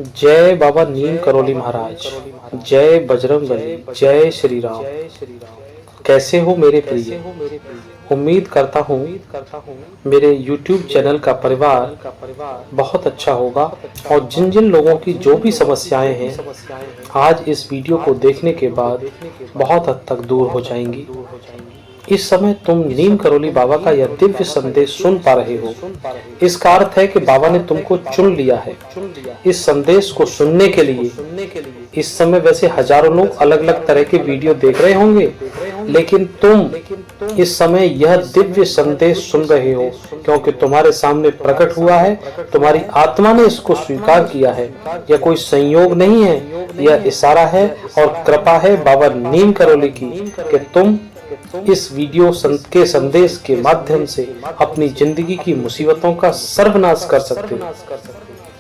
जय बाबा नीम करोली महाराज। जय बजरंगबली। जय श्री राम। कैसे हो मेरे प्रिय? उम्मीद करता हूँ मेरे YouTube चैनल का परिवार बहुत अच्छा होगा और जिन जिन लोगों की जो भी समस्याएं हैं आज इस वीडियो को देखने के बाद बहुत हद तक दूर हो जाएंगी। इस समय तुम नीम करोली बाबा का यह दिव्य संदेश सुन पा रहे हो। इसका अर्थ है कि बाबा ने तुमको चुन लिया है इस संदेश को सुनने के लिए। इस समय वैसे हजारों लोग अलग अलग तरह के वीडियो देख रहे होंगे, लेकिन तुम इस समय यह दिव्य संदेश सुन रहे हो क्योंकि तुम्हारे सामने प्रकट हुआ है। तुम्हारी आत्मा ने इसको स्वीकार किया है। यह कोई संयोग नहीं है, यह इशारा है और कृपा है बाबा नीम करोली की कि तुम इस वीडियो के संदेश के माध्यम से अपनी जिंदगी की मुसीबतों का सर्वनाश कर सकते हो।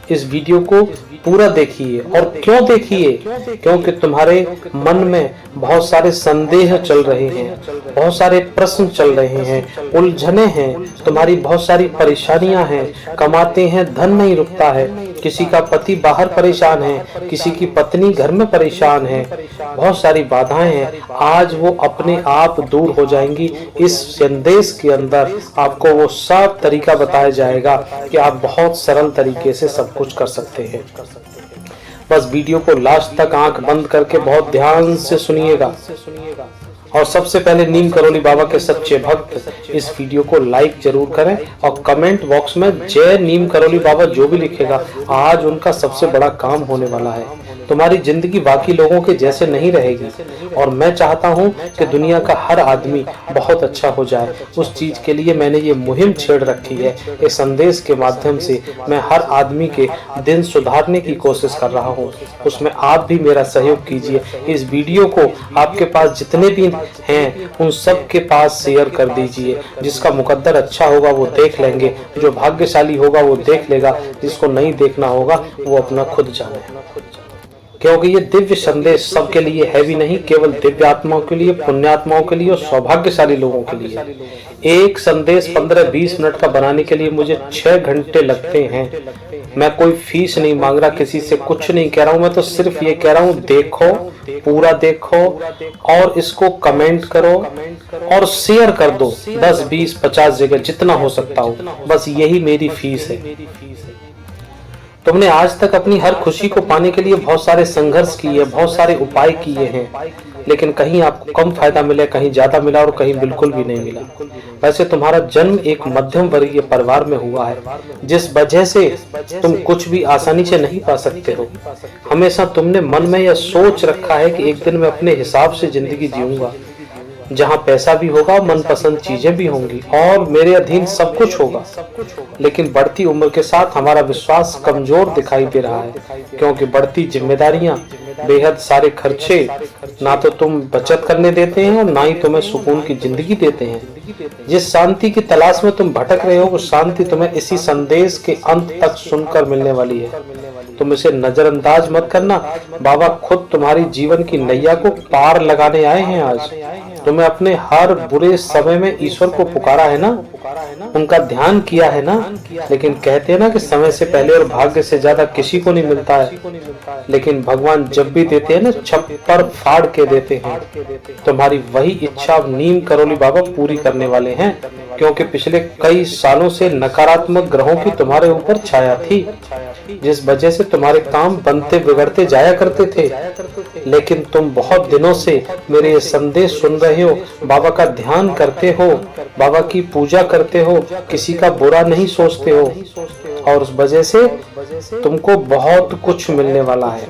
इस वीडियो को पूरा देखिए। और क्यों देखिए? क्योंकि तुम्हारे मन में बहुत सारे संदेह चल रहे हैं, बहुत सारे प्रश्न चल रहे हैं, उलझने हैं, तुम्हारी बहुत सारी परेशानियां हैं। कमाते हैं, धन नहीं रुकता है, किसी का पति बाहर परेशान है, किसी की पत्नी घर में परेशान है, बहुत सारी बाधाएं हैं। आज वो अपने आप दूर हो जाएंगी। इस संदेश के अंदर आपको वो सब तरीका बताया जाएगा कि आप बहुत सरल तरीके से सब कुछ कर सकते हैं। बस वीडियो को लास्ट तक आंख बंद करके बहुत ध्यान से सुनिएगा। और सबसे पहले नीम करोली बाबा के सच्चे भक्त इस वीडियो को लाइक जरूर करें और कमेंट बॉक्स में जय नीम करोली बाबा जो भी लिखेगा, आज उनका सबसे बड़ा काम होने वाला है। तुम्हारी जिंदगी बाकी लोगों के जैसे नहीं रहेगी और मैं चाहता हूं कि दुनिया का हर आदमी बहुत अच्छा हो जाए। उस चीज के लिए मैंने ये मुहिम छेड़ रखी है। इस संदेश के माध्यम से मैं हर आदमी के दिन सुधारने की कोशिश कर रहा हूं। उसमें आप भी मेरा सहयोग कीजिए। इस वीडियो को आपके पास जितने भी हैं उन सब के पास शेयर कर दीजिए। जिसका मुकद्दर अच्छा होगा वो देख लेंगे, जो भाग्यशाली होगा वो देख लेगा, जिसको नहीं देखना होगा वो अपना खुद जाने। क्योंकि ये दिव्य संदेश सबके लिए है भी नहीं, केवल दिव्य आत्माओं के लिए, पुण्यात्माओं के लिए और सौभाग्यशाली लोगों के लिए। एक संदेश 15-20 मिनट का बनाने के लिए मुझे 6 घंटे लगते हैं। मैं कोई फीस नहीं मांग रहा, किसी से कुछ नहीं कह रहा हूँ। मैं तो सिर्फ ये कह रहा हूँ देखो, पूरा देखो और इसको कमेंट करो और शेयर कर दो 10, 20, 50 जगह, जितना हो सकता हो। बस यही मेरी फीस है। तुमने आज तक अपनी हर खुशी को पाने के लिए बहुत सारे संघर्ष किए, बहुत सारे उपाय किए हैं, लेकिन कहीं आपको कम फायदा मिला, कहीं ज्यादा मिला और कहीं बिल्कुल भी नहीं मिला। वैसे तुम्हारा जन्म एक मध्यम वर्गीय परिवार में हुआ है, जिस वजह से तुम कुछ भी आसानी से नहीं पा सकते हो। हमेशा तुमने मन में यह सोच रखा है कि एक दिन मैं अपने हिसाब से जिंदगी जीऊंगा, जहाँ पैसा भी होगा, मनपसंद चीजें भी होंगी और मेरे अधीन सब कुछ होगा। लेकिन बढ़ती उम्र के साथ हमारा विश्वास कमजोर दिखाई दे रहा है, क्योंकि बढ़ती जिम्मेदारियां, बेहद सारे खर्चे, ना तो तुम बचत करने देते हैं और ना ही तुम्हें सुकून की जिंदगी देते हैं। जिस शांति की तलाश में तुम भटक रहे हो, वो शांति तुम्हें इसी संदेश के अंत तक सुनकर मिलने वाली है। तुम इसे नजरअंदाज मत करना। बाबा खुद तुम्हारी जीवन की नैया को पार लगाने आए हैं। आज तुम्हें अपने हर बुरे समय में ईश्वर को पुकारा है ना, उनका ध्यान किया है ना। लेकिन कहते हैं ना कि समय से पहले और भाग्य से ज्यादा किसी को नहीं मिलता है, लेकिन भगवान जब भी देते हैं ना, छप्पर फाड़ के देते हैं। तुम्हारी वही इच्छा नीम करोली बाबा पूरी करने वाले हैं, क्योंकि पिछले कई सालों से नकारात्मक ग्रहों की तुम्हारे ऊपर छाया थी, जिस वजह से तुम्हारे काम बनते बिगड़ते जाया करते थे। लेकिन तुम बहुत दिनों से मेरे ये संदेश सुन रहे हो, बाबा का ध्यान करते हो, बाबा की पूजा करते हो, किसी का बुरा नहीं सोचते हो और उस वजह से तुमको बहुत कुछ मिलने वाला है।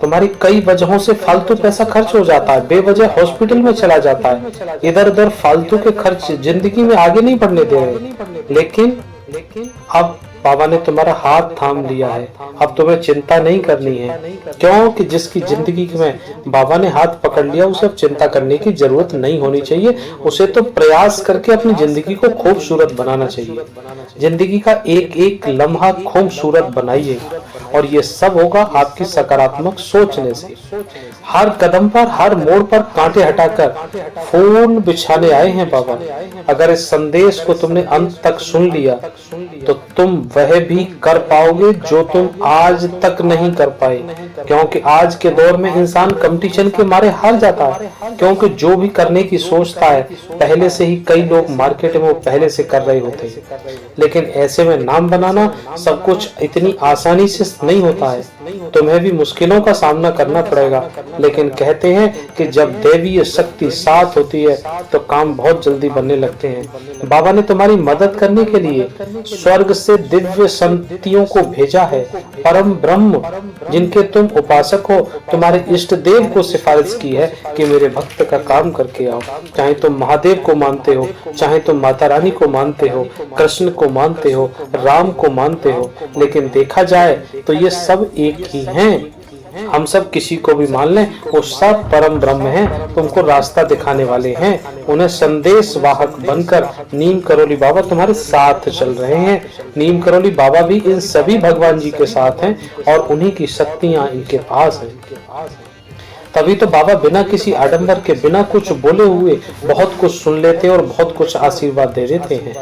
तुम्हारी कई वजहों से फालतू पैसा खर्च हो जाता है, बेवजह हॉस्पिटल में चला जाता है, इधर उधर फालतू के खर्च जिंदगी में आगे नहीं बढ़ने दे रहे। लेकिन अब बाबा ने तुम्हारा हाथ थाम लिया है। अब तुम्हें चिंता नहीं करनी है, क्योंकि जिसकी जिंदगी में बाबा ने हाथ पकड़ लिया उसे अब चिंता करने की जरूरत नहीं होनी चाहिए। उसे तो प्रयास करके अपनी जिंदगी को खूबसूरत बनाना चाहिए। जिंदगी का एक एक लम्हा खूबसूरत बनाइए और ये सब होगा आपकी सकारात्मक सोचने से। हर कदम पर, हर मोड़ पर कांटे हटाकर फूल बिछाने आए हैं बाबा। अगर इस संदेश को तुमने अंत तक सुन लिया तो तुम वह भी कर पाओगे जो तुम आज तक नहीं कर पाए। क्योंकि आज के दौर में इंसान कंपटीशन के मारे हार जाता है, क्योंकि जो भी करने की सोचता है पहले से ही कई लोग मार्केट में वो पहले से कर रहे होते हैं। लेकिन ऐसे में नाम बनाना सब कुछ इतनी आसानी से नहीं होता है, तुम्हें भी मुश्किलों का सामना करना पड़ेगा। लेकिन कहते हैं कि जब दैवीय शक्ति साथ होती है तो काम बहुत जल्दी बनने लगते हैं। बाबा ने तुम्हारी मदद करने के लिए स्वर्ग से दिव्य संतियों को भेजा है। परम ब्रह्म जिनके तुम उपासक हो, तुम्हारे इष्ट देव को सिफारिश की है कि मेरे भक्त का काम करके आओ। चाहे तुम महादेव को मानते हो, चाहे तुम माता रानी को मानते हो, कृष्ण को मानते हो, राम को मानते हो, लेकिन देखा जाए तो ये सब एक ही हैं। हम सब किसी को भी मान लें, वो सब परम ब्रह्म हैं, तुमको रास्ता दिखाने वाले हैं। उन्हें संदेश वाहक बनकर नीम करोली बाबा तुम्हारे साथ चल रहे हैं। नीम करोली बाबा भी इन सभी भगवान जी के साथ हैं और उन्हीं की शक्तियां इनके पास हैं। तभी तो बाबा बिना किसी आडंबर के, बिना कुछ बोले हुए बहुत कुछ सुन लेते और बहुत कुछ आशीर्वाद दे देते हैं।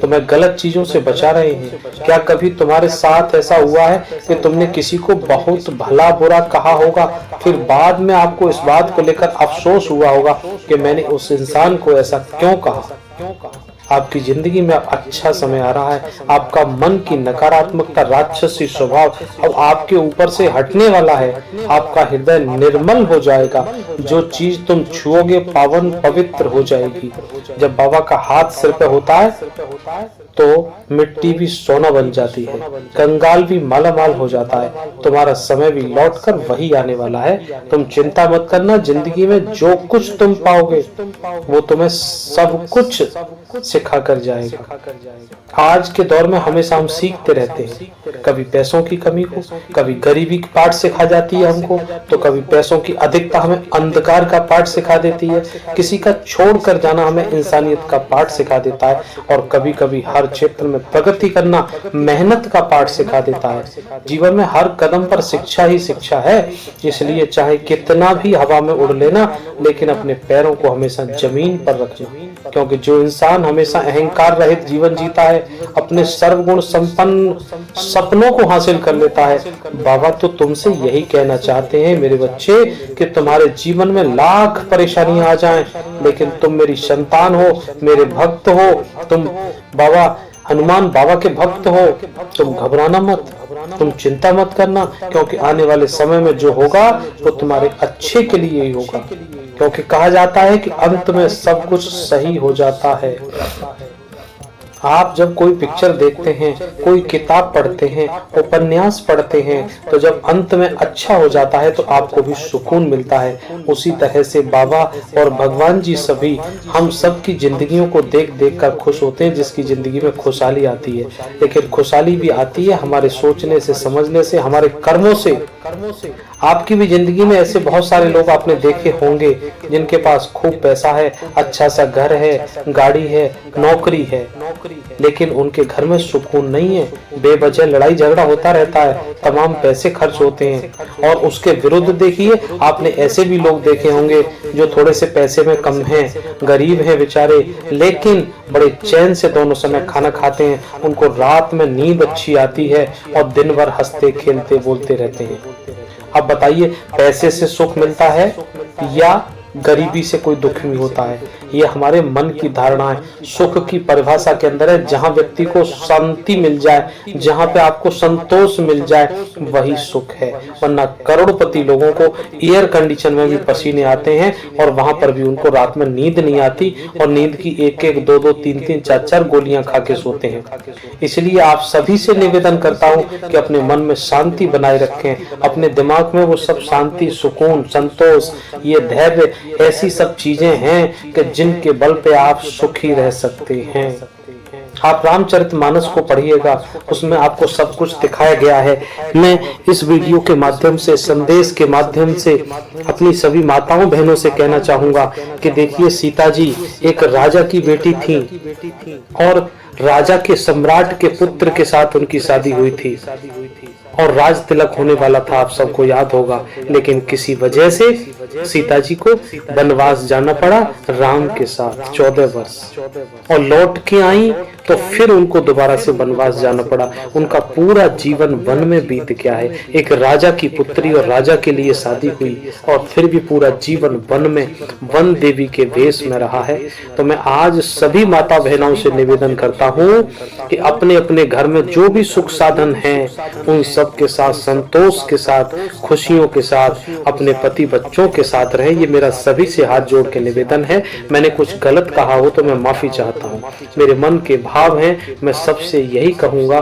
तुम्हें गलत चीजों से बचा रहे हैं। क्या कभी तुम्हारे साथ ऐसा हुआ है कि तुमने किसी को बहुत भला बुरा कहा होगा, फिर बाद में आपको इस बात को लेकर अफसोस हुआ होगा कि मैंने उस इंसान को ऐसा क्यों कहा? आपकी जिंदगी में अच्छा समय आ रहा है। आपका मन की नकारात्मकता, राक्षसी स्वभाव अब आपके ऊपर से हटने वाला है। आपका हृदय निर्मल हो जाएगा। जो चीज तुम छुओगे पावन पवित्र हो जाएगी। जब बाबा का हाथ सिर पे होता है तो मिट्टी भी सोना बन जाती है, कंगाल भी मालामाल हो जाता है। तुम्हारा समय भी लौटकर वही आने वाला है। तुम चिंता मत करना। जिंदगी में जो कुछ तुम पाओगे वो तुम्हें सब कुछ सिखा कर जाएगा। आज के दौर में हमेशा हम सीखते रहते हैं। कभी पैसों की कमी को, कभी गरीबी की पाठ सिखा जाती है हमको, तो कभी पैसों की अधिकता हमें अंधकार का पाठ सिखा देती है। किसी का छोड़कर जाना हमें इंसानियत का पाठ सिखा देता है, और कभी कभी हर क्षेत्र में प्रगति करना मेहनत का पाठ सिखा देता है। जीवन में हर कदम पर शिक्षा ही शिक्षा है। इसलिए चाहे कितना भी हवा में उड़ लेना, लेकिन अपने पैरों को हमेशा जमीन पर रखना। क्योंकि जो इंसान हमेशा अहंकार रहित जीवन जीता है, अपने सर्वगुण संपन्न सपनों को हासिल कर लेता है। बाबा तो तुमसे यही कहना चाहते हैं मेरे बच्चे, कि तुम्हारे जीवन में लाख परेशानियां आ जाएं, लेकिन तुम मेरी संतान हो, मेरे भक्त हो। तुम बाबा हनुमान बाबा के भक्त हो। तुम घबराना मत, तुम चिंता मत करना, क्योंकि आने वाले समय में जो होगा वो तुम्हारे अच्छे के लिए ही होगा। क्योंकि कहा जाता है कि अंत में सब कुछ सही हो जाता है। आप जब कोई पिक्चर देखते हैं, कोई किताब पढ़ते हैं, उपन्यास पढ़ते हैं, तो जब अंत में अच्छा हो जाता है तो आपको भी सुकून मिलता है। उसी तरह से बाबा और भगवान जी सभी हम सब की जिंदगियों को देख देख कर खुश होते हैं, जिसकी जिंदगी में खुशहाली आती है। लेकिन खुशहाली भी आती है हमारे सोचने से, समझने से, हमारे कर्मों से। आपकी भी जिंदगी में ऐसे बहुत सारे लोग आपने देखे होंगे जिनके पास खूब पैसा है, अच्छा सा घर है, गाड़ी है, नौकरी है, लेकिन उनके घर में सुकून नहीं है। बेवजह लड़ाई झगड़ा होता रहता है, तमाम पैसे खर्च होते हैं। और उसके विरुद्ध देखिए, आपने ऐसे भी लोग देखे होंगे जो थोड़े से पैसे में कम हैं, गरीब हैं बेचारे, लेकिन बड़े चैन से दोनों समय खाना खाते हैं। उनको रात में नींद अच्छी आती है और दिन भर हंसते खेलते बोलते रहते हैं। अब बताइए, पैसे से सुख मिलता है या गरीबी से कोई दुख नहीं होता है? ये हमारे मन की धारणा है। सुख की परिभाषा के अंदर है जहां व्यक्ति को शांति मिल जाए, जहां पे आपको संतोष मिल जाए, वही सुख है। वरना करोड़पति लोगों को एयर कंडीशन में भी पसीने आते हैं और वहां पर भी उनको रात में नींद नहीं आती, और नींद की एक एक, दो दो, तीन तीन, चार चार गोलियां खा के सोते हैं। इसलिए आप सभी से निवेदन करता हूं कि अपने मन में शांति बनाए रखें, अपने दिमाग में वो सब शांति, सुकून, संतोष, ये धैर्य, ऐसी सब चीजें हैं कि जिनके बल पे आप सुखी रह सकते हैं। आप रामचरितमानस को पढ़िएगा, उसमें आपको सब कुछ दिखाया गया है। मैं इस वीडियो के माध्यम से, संदेश के माध्यम से अपनी सभी माताओं बहनों से कहना चाहूंगा कि देखिए, सीता जी एक राजा की बेटी थी और राजा के सम्राट के पुत्र के साथ उनकी शादी हुई थी और राज तिलक होने वाला था, आप सबको याद होगा। लेकिन किसी वजह से सीता जी को वनवास जाना पड़ा राम के साथ 14 वर्ष, और लौट के आई तो फिर उनको दोबारा से वनवास जाना पड़ा। उनका पूरा जीवन वन में बीत गया है। एक राजा की पुत्री और राजा के लिए शादी हुई और फिर भी पूरा जीवन वन में वन देवी के वेश में रहा है। तो मैं आज सभी माता बहनों से निवेदन करता हूँ कि अपने अपने घर में जो भी सुख साधन हैं उन सब के साथ संतोष के साथ, खुशियों के साथ, अपने पति बच्चों के साथ रहें। ये मेरा सभी से हाथ जोड़ के निवेदन है। मैंने कुछ गलत कहा हो तो मैं माफी चाहता हूँ। मेरे मन के भाव हैं, मैं सबसे यही कहूंगा,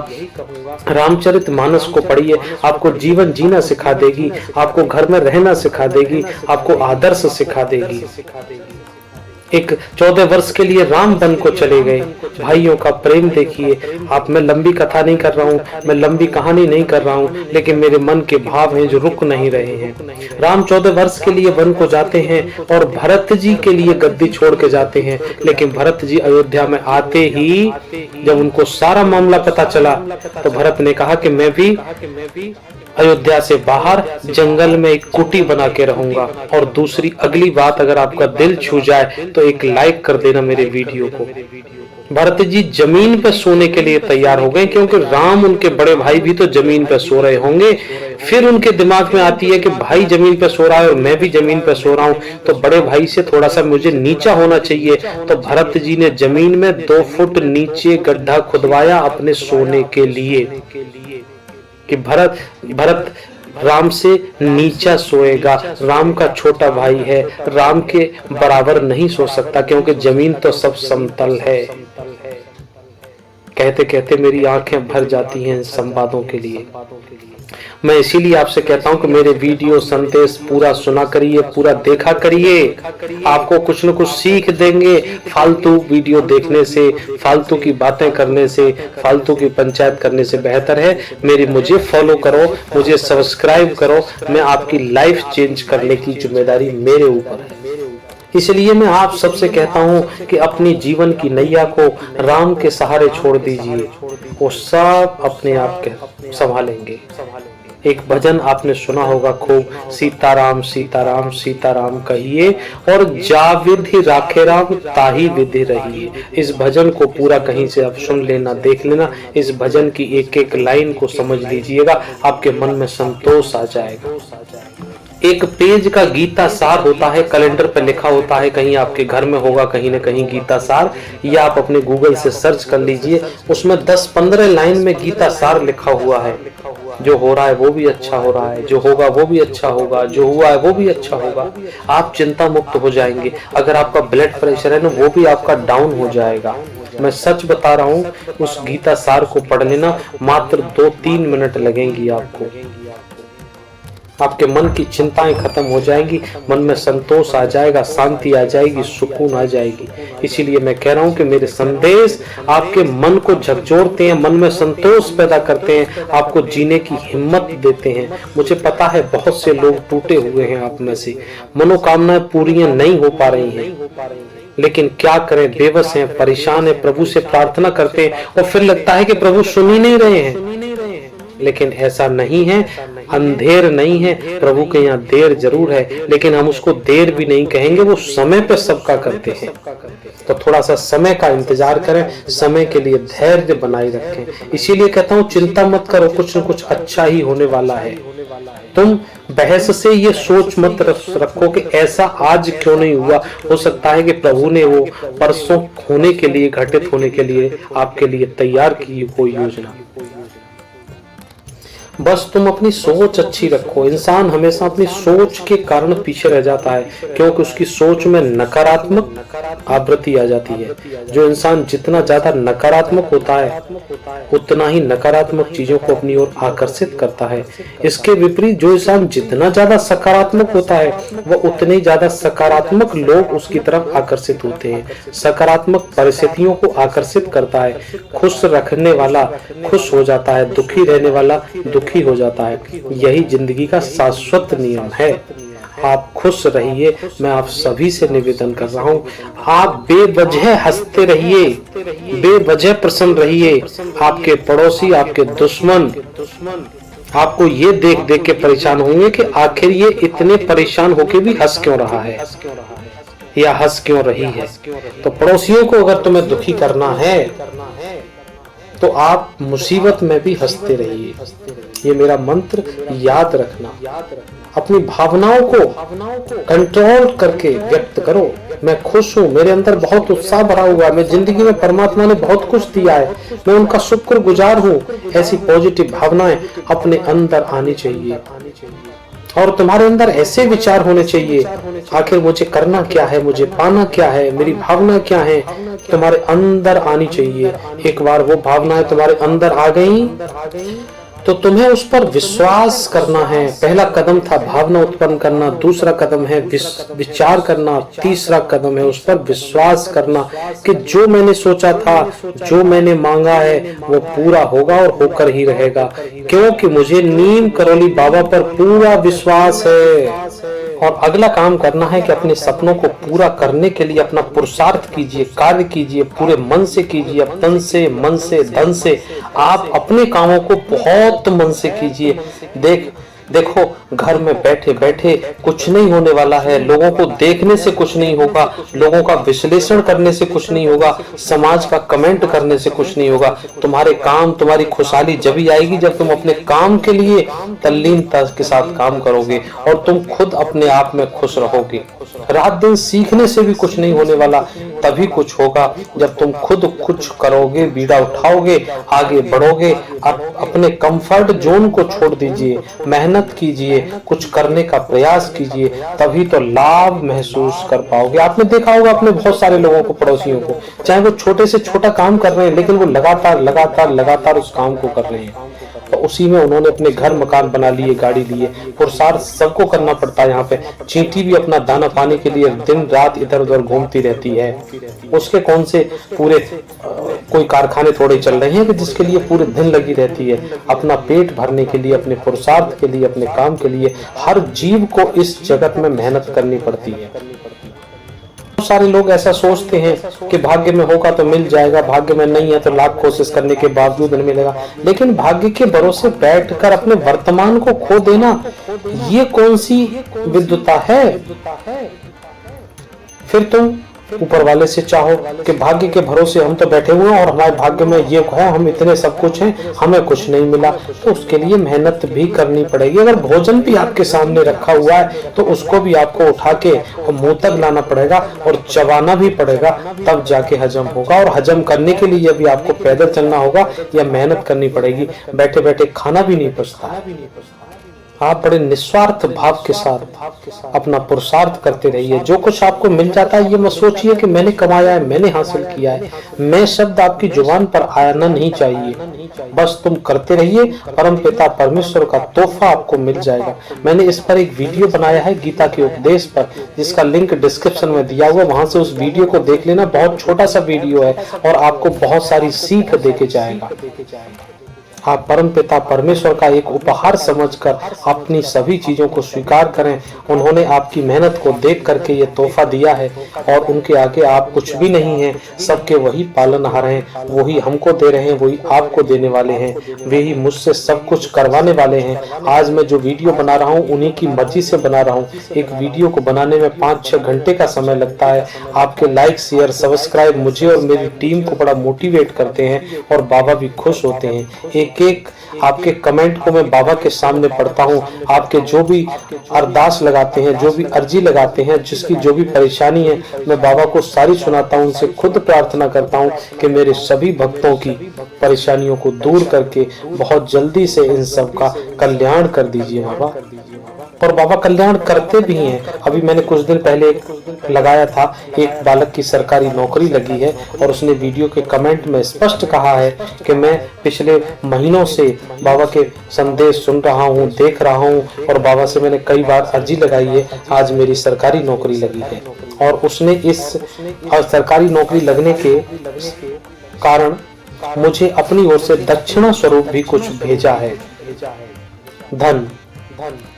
रामचरितमानस को पढ़िए, आपको जीवन जीना सिखा देगी, आपको घर में रहना सिखा देगी, आपको आदर्श सिखा देगी। एक 14 वर्ष के लिए राम वन को चले गए। भाइयों का प्रेम देखिए। आप, मैं लंबी कथा नहीं कर रहा हूँ, मैं लंबी कहानी नहीं कर रहा हूँ, लेकिन मेरे मन के भाव हैं जो रुक नहीं रहे हैं। राम 14 वर्ष के लिए वन को जाते हैं और भरत जी के लिए गद्दी छोड़ के जाते हैं। लेकिन भरत जी अयोध्या में आते ही जब उनको सारा मामला पता चला तो भरत ने कहा कि मैं भी अयोध्या से बाहर जंगल में एक कुटी बना के रहूंगा। और दूसरी अगली बात, अगर आपका दिल छू जाए तो एक लाइक कर देना मेरे वीडियो को। भरत जी जमीन पर सोने के लिए तैयार हो गए, क्योंकि राम, उनके बड़े भाई भी तो जमीन पर सो रहे होंगे। फिर उनके दिमाग में आती है कि भाई जमीन पर सो रहा है और मैं भी जमीन पर सो रहा हूँ, तो बड़े भाई से थोड़ा सा मुझे नीचा होना चाहिए। तो भरत जी ने जमीन में 2 फुट नीचे गड्ढा खुदवाया अपने सोने के लिए, कि भरत राम से नीचा सोएगा। राम का छोटा भाई है, राम के बराबर नहीं सो सकता, क्योंकि जमीन तो सब समतल है। कहते कहते मेरी आंखें भर जाती हैं संवादों के लिए। मैं इसीलिए आपसे कहता हूं कि मेरे वीडियो संदेश पूरा सुना करिए, पूरा देखा करिए। आपको कुछ न कुछ सीख देंगे। फालतू वीडियो देखने से, फालतू की बातें करने से, फालतू की पंचायत करने से बेहतर है मुझे फॉलो करो, मुझे सब्सक्राइब करो। मैं आपकी लाइफ चेंज करने की जिम्मेदारी मेरे ऊपर है। इसलिए मैं आप सबसे कहता हूँ कि अपनी जीवन की नैया को राम के सहारे छोड़ दीजिए, वो सब अपने आप के संभालेंगे। एक भजन आपने सुना होगा खूब, सीताराम सीताराम सीताराम कहिए और जा विधि राखे राम ताही विधि रहिए। इस भजन को पूरा कहीं से आप सुन लेना, देख लेना। इस भजन की एक एक लाइन को समझ लीजिएगा, आपके मन में संतोष आ जाएगा। एक पेज का गीता सार होता है, कैलेंडर पे लिखा होता है, कहीं आपके घर में होगा कहीं न कहीं गीता सार, या आप अपने गूगल से सर्च कर लीजिए। उसमें 10-15 लाइन में गीता सार लिखा हुआ है। जो हो रहा है वो भी अच्छा हो रहा है, जो होगा वो भी अच्छा होगा, जो हुआ है वो भी अच्छा होगा। आप चिंता मुक्त हो जाएंगे। अगर आपका ब्लड प्रेशर है ना, वो भी आपका डाउन हो जाएगा। मैं सच बता रहा हूँ, उस गीता सार को पढ़ने ना मात्र 2-3 मिनट लगेंगी आपको। आपके मन की चिंताएं खत्म हो जाएंगी, मन में संतोष आ जाएगा, शांति आ जाएगी, सुकून आ जाएगी। इसीलिए मैं कह रहा हूं कि मेरे संदेश आपके मन को झकझोरते हैं, मन में संतोष पैदा करते हैं, आपको जीने की हिम्मत देते हैं। मुझे पता है बहुत से लोग टूटे हुए हैं आप में से, मनोकामनाएं पूरी नहीं हो पा रही हैं, लेकिन क्या करें, बेबस हैं, परेशान हैं, प्रभु से प्रार्थना करते हैं और फिर लगता है कि प्रभु सुन ही नहीं रहे हैं। लेकिन ऐसा नहीं है, अंधेर नहीं है, प्रभु के यहाँ देर जरूर है, लेकिन हम उसको देर भी नहीं कहेंगे, वो समय पे सबका करते हैं। तो थोड़ा सा समय का इंतजार करें, समय के लिए धैर्य बनाए रखें। इसीलिए कहता हूँ चिंता मत करो, कुछ न कुछ अच्छा ही होने वाला है। तुम बहस से ये सोच मत रखो कि ऐसा आज क्यों नहीं हुआ, हो सकता है कि प्रभु ने वो परसों होने के लिए, घटित होने के लिए आपके लिए तैयार की कोई योजना। बस तुम अपनी सोच अच्छी रखो। इंसान हमेशा अपनी सोच के कारण पीछे रह जाता है, क्योंकि उसकी सोच में नकारात्मक आवृत्ति आ जाती है। जो इंसान जितना ज्यादा नकारात्मक होता है उतना ही नकारात्मक चीजों को अपनी ओर आकर्षित करता है। इसके विपरीत जो इंसान जितना ज्यादा सकारात्मक होता है वह उतने ही ज्यादा सकारात्मक लोग उसकी तरफ आकर्षित होते हैं। सकारात्मक परिस्थितियों को आकर्षित करता है। खुश रखने वाला खुश हो जाता है, दुखी रहने वाला दुखी हो जाता है। यही जिंदगी का शाश्वत नियम है। आप खुश रहिए। मैं आप सभी से निवेदन कर रहा हूँ, आप बेवजह हंसते रहिए, बेवजह प्रसन्न रहिए। आपके पड़ोसी, आपके दुश्मन आपको ये देख देख के परेशान होंगे कि आखिर ये इतने परेशान होके भी हंस क्यों रहा है या हंस क्यों रही है। तो पड़ोसियों को अगर तुम्हें दुखी करना है तो आप मुसीबत में भी हंसते रहिए। ये मेरा मंत्र याद रखना। अपनी भावनाओं को कंट्रोल करके व्यक्त करो। मैं खुश हूँ, मेरे अंदर बहुत उत्साह भरा हुआ है, मैं जिंदगी में परमात्मा ने बहुत कुछ दिया है, मैं उनका शुक्रगुजार हूँ। ऐसी पॉजिटिव भावनाएं अपने अंदर आनी चाहिए और तुम्हारे अंदर ऐसे विचार होने चाहिए, आखिर मुझे करना क्या है, मुझे पाना क्या है, मेरी भावना क्या है, तुम्हारे अंदर आनी चाहिए। एक बार वो भावनाएं तुम्हारे अंदर आ गई तो तुम्हें उस पर विश्वास करना है। पहला कदम था भावना उत्पन्न करना, दूसरा कदम है विचार करना, तीसरा कदम है उस पर विश्वास करना कि जो मैंने सोचा था, जो मैंने मांगा है वो पूरा होगा और होकर ही रहेगा, क्योंकि मुझे नीम करौली बाबा पर पूरा विश्वास है। और अगला काम करना है कि अपने सपनों को पूरा करने के लिए अपना पुरुषार्थ कीजिए, कार्य कीजिए, पूरे मन से कीजिए, तन से, मन से, धन से। आप अपने कामों को बहुत मन से कीजिए। देखो घर में बैठे बैठे कुछ नहीं होने वाला है, लोगों को देखने से कुछ नहीं होगा, लोगों का विश्लेषण करने से कुछ नहीं होगा, समाज का कमेंट करने से कुछ नहीं होगा। तुम्हारे काम, तुम्हारी खुशहाली जब ही आएगी जब तुम अपने काम के लिए तल्लीनता के साथ काम करोगे और तुम खुद अपने आप में खुश रहोगे। रात दिन सीखने से भी कुछ नहीं होने वाला, तभी कुछ होगा जब तुम खुद कुछ करोगे, बीड़ा उठाओगे, आगे बढ़ोगे। अपने कंफर्ट जोन को छोड़ दीजिए, मेहनत कीजिए, कुछ करने का प्रयास कीजिए, तभी तो लाभ महसूस कर पाओगे। आपने देखा होगा अपने बहुत सारे लोगों को, पड़ोसियों को, चाहे वो छोटे से छोटा काम कर रहे हैं लेकिन वो लगातार लगातार लगातार उस काम को कर रहे हैं। तो उसी में उन्होंने अपने घर मकान बना लिए, गाड़ी लिए। पुरुषार्थ सबको करना पड़ता है। यहाँ पे चींटी भी अपना दाना पाने के लिए दिन रात इधर उधर घूमती रहती है। उसके कौन से पूरे कोई कारखाने थोड़े चल रहे हैं कि जिसके लिए पूरे दिन लगी रहती है। अपना पेट भरने के लिए, अपने पुरुषार्थ के लिए, अपने काम के लिए हर जीव को इस जगत में मेहनत करनी पड़ती है। बहुत सारे लोग ऐसा सोचते हैं कि भाग्य में होगा तो मिल जाएगा, भाग्य में नहीं है तो लाख कोशिश करने के बावजूद नहीं मिलेगा। लेकिन भाग्य के भरोसे बैठकर अपने वर्तमान को खो देना, ये कौन सी विद्वता है। फिर तुम ऊपर वाले से चाहो कि भाग्य के भरोसे हम तो बैठे हुए हैं और हमारे भाग्य में ये है, हम इतने सब कुछ हैं, हमें कुछ नहीं मिला, तो उसके लिए मेहनत भी करनी पड़ेगी। अगर भोजन भी आपके सामने रखा हुआ है तो उसको भी आपको उठा के मुंह तक लाना पड़ेगा और चबाना भी पड़ेगा, तब जाके हजम होगा। और हजम करने के लिए भी आपको पैदल चलना होगा या मेहनत करनी पड़ेगी। बैठे बैठे खाना भी नहीं पचता। आप बड़े निस्वार्थ भाव के साथ अपना पुरुषार्थ करते रहिए। जो कुछ आपको मिल जाता है ये मत सोचिए कि मैंने कमाया है, मैंने हासिल किया है। मैं शब्द आपकी जुबान पर आना नहीं चाहिए। बस तुम करते रहिए, परमपिता परमेश्वर का तोहफा आपको मिल जाएगा। मैंने इस पर एक वीडियो बनाया है गीता के उपदेश पर, जिसका लिंक डिस्क्रिप्शन में दिया हुआ, वहां से उस वीडियो को देख लेना। बहुत छोटा सा वीडियो है और आपको बहुत सारी सीख देके जाएगा। आप परमपिता परमेश्वर का एक उपहार समझकर अपनी सभी चीजों को स्वीकार करें। उन्होंने आपकी मेहनत को देख करके ये तोहफा दिया है और उनके आगे आप कुछ भी नहीं हैं। सबके वही पालनहार हैं, वही हमको दे रहे हैं, वही आपको देने वाले हैं, वे ही मुझसे सब कुछ करवाने वाले हैं। आज मैं जो वीडियो बना रहा हूँ उन्हीं की मर्जी से बना रहा हूँ। एक वीडियो को बनाने में 5-6 घंटे का समय लगता है। आपके लाइक, शेयर, सब्सक्राइब मुझे और मेरी टीम को बड़ा मोटिवेट करते हैं और बाबा भी खुश होते हैं। एक आपके कमेंट को मैं बाबा के सामने पढ़ता हूँ। आपके जो भी अरदास लगाते हैं, जो भी अर्जी लगाते हैं, जिसकी जो भी परेशानी है, मैं बाबा को सारी सुनाता हूँ। उनसे खुद प्रार्थना करता हूँ कि मेरे सभी भक्तों की परेशानियों को दूर करके बहुत जल्दी से इन सब का कल्याण कर दीजिए बाबा। और बाबा कल्याण करते भी हैं। अभी मैंने कुछ दिन पहले लगाया था, एक बालक की सरकारी नौकरी लगी है और उसने वीडियो के कमेंट में स्पष्ट कहा है कि मैं पिछले महीनों से बाबा के संदेश सुन रहा हूँ, देख रहा हूँ और बाबा से मैंने कई बार अर्जी लगाई है, आज मेरी सरकारी नौकरी लगी है। और उसने इस सरकारी नौकरी लगने के कारण मुझे अपनी ओर से दक्षिणा स्वरूप भी कुछ भेजा है, धन।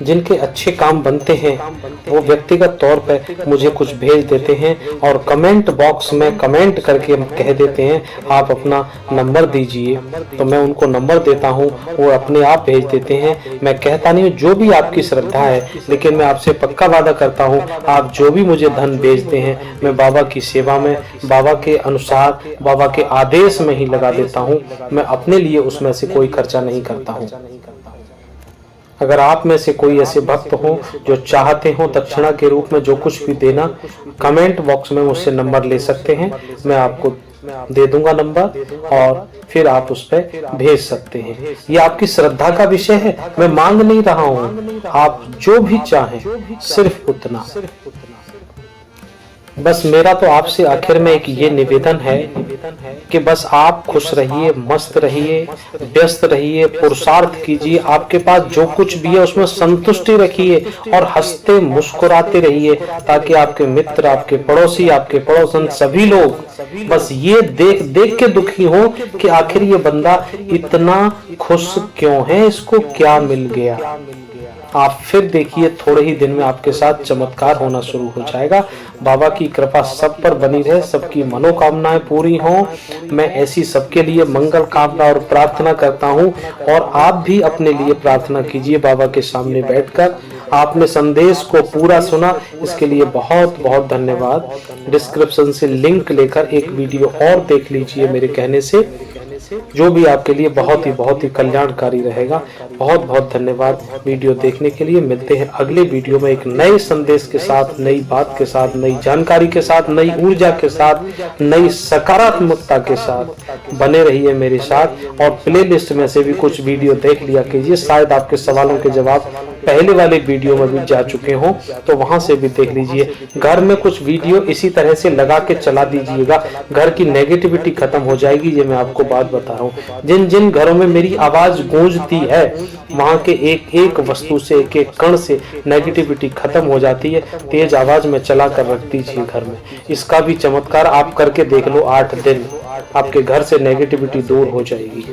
जिनके अच्छे काम बनते हैं वो व्यक्तिगत तौर पर मुझे कुछ भेज देते हैं और कमेंट बॉक्स में कमेंट करके कह देते हैं आप अपना नंबर दीजिए, तो मैं उनको नंबर देता हूं, वो अपने आप भेज देते हैं। मैं कहता नहीं हूँ, जो भी आपकी श्रद्धा है, लेकिन मैं आपसे पक्का वादा करता हूँ आप जो भी मुझे धन भेजते हैं मैं बाबा की सेवा में, बाबा के अनुसार, बाबा के आदेश में ही लगा देता हूँ। मैं अपने लिए उसमें से कोई खर्चा नहीं करता हूँ। अगर आप में से कोई ऐसे भक्त हो जो चाहते हो दक्षिणा के रूप में जो कुछ भी देना, कमेंट बॉक्स में मुझसे नंबर ले सकते हैं, मैं आपको दे दूंगा नंबर और फिर आप उस पर भेज सकते हैं। ये आपकी श्रद्धा का विषय है, मैं मांग नहीं रहा हूँ, आप जो भी चाहें सिर्फ उतना। बस मेरा तो आपसे आखिर में एक ये निवेदन है कि बस आप खुश रहिए, मस्त रहिए, व्यस्त रहिए, पुरुषार्थ कीजिए, आपके पास जो कुछ भी है उसमें संतुष्टि रखिए और हंसते मुस्कुराते रहिए, ताकि आपके मित्र, आपके पड़ोसी, आपके पड़ोसन सभी लोग बस ये देख देख के दुखी हो कि आखिर ये बंदा इतना खुश क्यों है, इसको क्या मिल गया। आप फिर देखिए थोड़े ही दिन में आपके साथ चमत्कार होना शुरू हो जाएगा। बाबा की कृपा सब पर बनी रहे, सबकी मनोकामनाएं पूरी हों। मैं ऐसी सबके लिए मंगल कामना और प्रार्थना करता हूं और आप भी अपने लिए प्रार्थना कीजिए बाबा के सामने बैठकर। आपने संदेश को पूरा सुना, इसके लिए बहुत बहुत धन्यवाद। डिस्क्रिप्शन से लिंक लेकर एक वीडियो और देख लीजिए मेरे कहने से, जो भी आपके लिए बहुत ही कल्याणकारी रहेगा। बहुत बहुत धन्यवाद वीडियो देखने के लिए। मिलते हैं अगले वीडियो में एक नए संदेश के साथ, नई बात के साथ, नई जानकारी के साथ, नई ऊर्जा के साथ, नई सकारात्मकता के साथ। बने रहिए मेरे साथ और प्लेलिस्ट में से भी कुछ वीडियो देख लिया कीजिए, शायद आपके सवालों के जवाब पहले वाले वीडियो में भी जा चुके हों, तो वहां से भी देख लीजिए। घर में कुछ वीडियो इसी तरह से लगा के चला दीजिएगा, घर की नेगेटिविटी खत्म हो जाएगी। ये मैं आपको बात बता रहा हूँ। जिन जिन घरों में मेरी आवाज गूंजती है वहां के एक एक वस्तु से, एक एक कण से नेगेटिविटी खत्म हो जाती है। तेज आवाज में चला कर रख दीजिए घर में। इसका भी चमत्कार आप करके देख लो, 8 दिन आपके घर से नेगेटिविटी दूर हो जाएगी,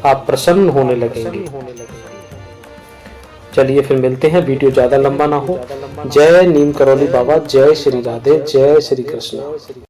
आप प्रसन्न होने लगेंगे। चलिए फिर मिलते हैं, वीडियो ज्यादा लंबा ना हो। जय नीम करौली बाबा, जय श्री राधे, जय श्री कृष्ण।